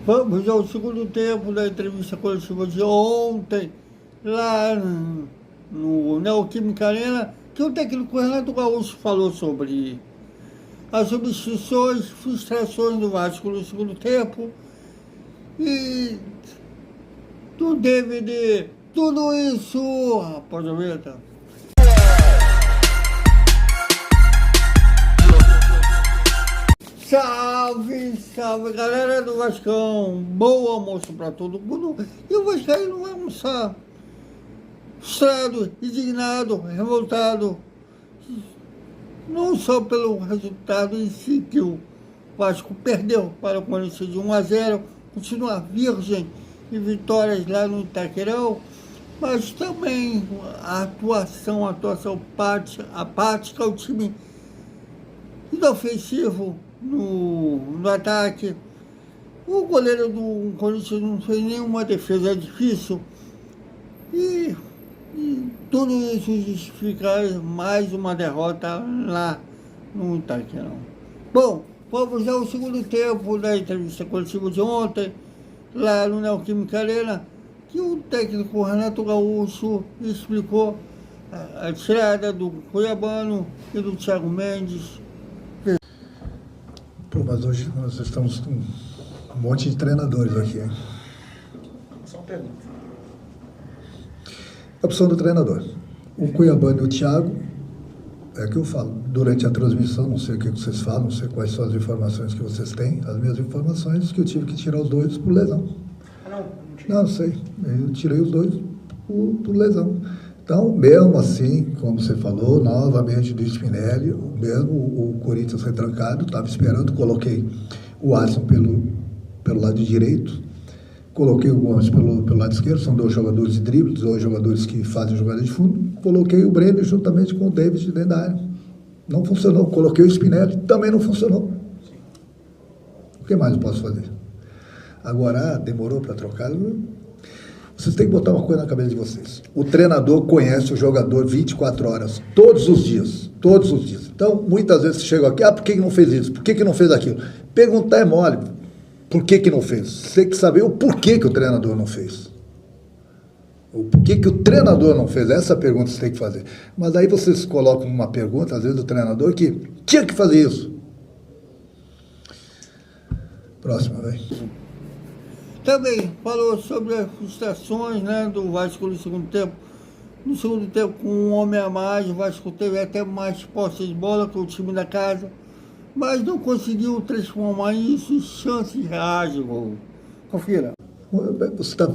Vamos ao segundo tempo da entrevista coletiva de ontem, lá no Neoquímica Arena, que o técnico Renato Gaúcho falou sobre as substituições, frustrações do Vasco no segundo tempo e do DVD. Tudo isso, rapaz, a vinheta. Salve, salve, galera do Vascão. Bom almoço pra todo mundo. E o Vascaíno vai almoçar frustrado, indignado, revoltado. Não só pelo resultado em si, que o Vasco perdeu para o Corinthians de 1-0, continua virgem de vitórias lá no Itaquerão, mas também a atuação apática, o time inofensivo no ataque. O goleiro do Corinthians não fez nenhuma defesa difícil e tudo isso justifica mais uma derrota lá no Itaquerão. Bom, vamos ao segundo tempo da entrevista coletiva de ontem, lá no Neoquímica Arena, que o técnico Renato Gaúcho explicou a tirada do Cuiabano e do Thiago Mendes. Pô, mas hoje nós estamos com um monte de treinadores aqui, hein? Só uma pergunta. A opção do treinador. O Cuiabano e o Thiago, é que eu falo, durante a transmissão, não sei o que vocês falam, não sei quais são as informações que vocês têm, as minhas informações, que eu tive que tirar os dois por lesão. Não sei, eu tirei os dois por lesão. Então, mesmo assim, como você falou, novamente do Spinelli, mesmo o Corinthians retrancado, estava esperando, coloquei o Alisson pelo lado direito, coloquei o Gomes pelo lado esquerdo, são dois jogadores de drible, dois jogadores que fazem jogada de fundo, coloquei o Breno juntamente com o David dentro da área. Não funcionou. Coloquei o Spinelli, também não funcionou. O que mais eu posso fazer? Agora, demorou para trocar? Vocês têm que botar uma coisa na cabeça de vocês. O treinador conhece o jogador 24 horas, todos os dias. Todos os dias. Então, muitas vezes chegam aqui, por que não fez isso? Por que não fez aquilo? Perguntar é mole. Por que não fez? Você tem que saber o porquê que o treinador não fez. O porquê que o treinador não fez? Essa pergunta você tem que fazer. Mas aí vocês colocam uma pergunta, às vezes, do treinador que tinha que fazer isso. Próxima, velho. Também falou sobre as frustrações, né, do Vasco no segundo tempo. No segundo tempo, com um homem a mais, o Vasco teve até mais posse de bola que o time da casa, mas não conseguiu transformar isso em chances reais de gol. Confira.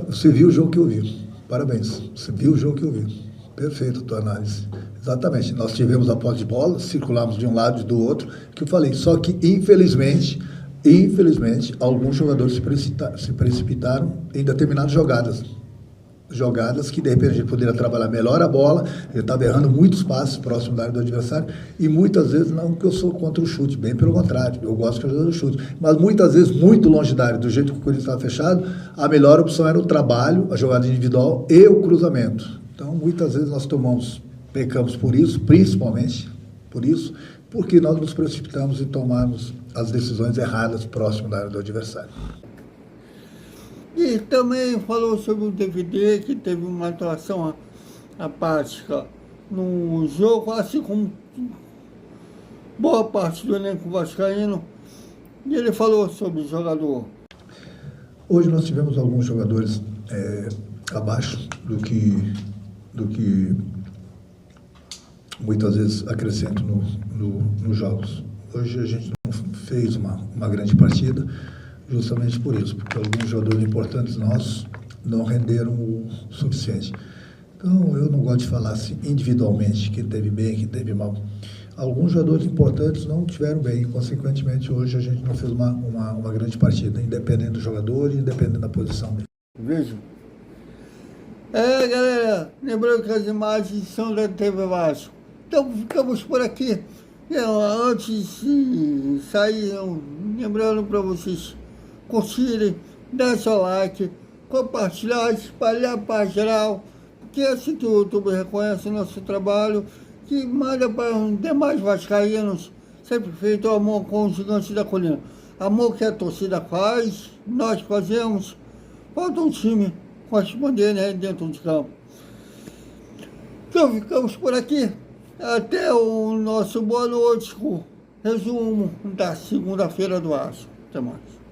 Você viu o jogo que eu vi. Parabéns. Você viu o jogo que eu vi. Perfeito a tua análise. Exatamente. Nós tivemos a posse de bola, circulamos de um lado e do outro, que eu falei. Só que, infelizmente, alguns jogadores se precipitaram em determinadas jogadas. Jogadas que, de repente, a gente poderia trabalhar melhor a bola. Eu estava errando muitos passes próximo da área do adversário. E muitas vezes, não que eu sou contra o chute, bem pelo contrário. Eu gosto que eu jogue o chute. Mas muitas vezes, muito longe da área, do jeito que o Corinthians estava fechado, a melhor opção era o trabalho, a jogada individual e o cruzamento. Então, muitas vezes nós pecamos por isso, principalmente por isso, porque nós nos precipitamos em tomarmos as decisões erradas próximo da área do adversário. E também falou sobre o DVD, que teve uma atuação apática no jogo, assim como boa parte do elenco vascaíno. E ele falou sobre o jogador. Hoje nós tivemos alguns jogadores abaixo do que muitas vezes acrescento nos jogos. Hoje a gente não fez uma grande partida, justamente por isso, porque alguns jogadores importantes nossos não renderam o suficiente. Então, eu não gosto de falar assim individualmente, quem teve bem, quem teve mal. Alguns jogadores importantes não tiveram bem, e, consequentemente, hoje a gente não fez uma grande partida, independente do jogador e independente da posição dele. Veja. Galera, lembrando que as imagens são da TV Vasco. Então, ficamos por aqui. Antes de sair, lembrando para vocês curtirem, dar seu like, compartilhar, espalhar para geral, porque é assim que o YouTube reconhece o nosso trabalho, que manda para os demais vascaínos, sempre feito amor com os gigantes da colina. amor que a torcida faz, nós fazemos. Falta um time com as bandeiras dentro de campo. Então ficamos por aqui. Até o nosso boa noite, com resumo da segunda-feira do Aço. Até mais.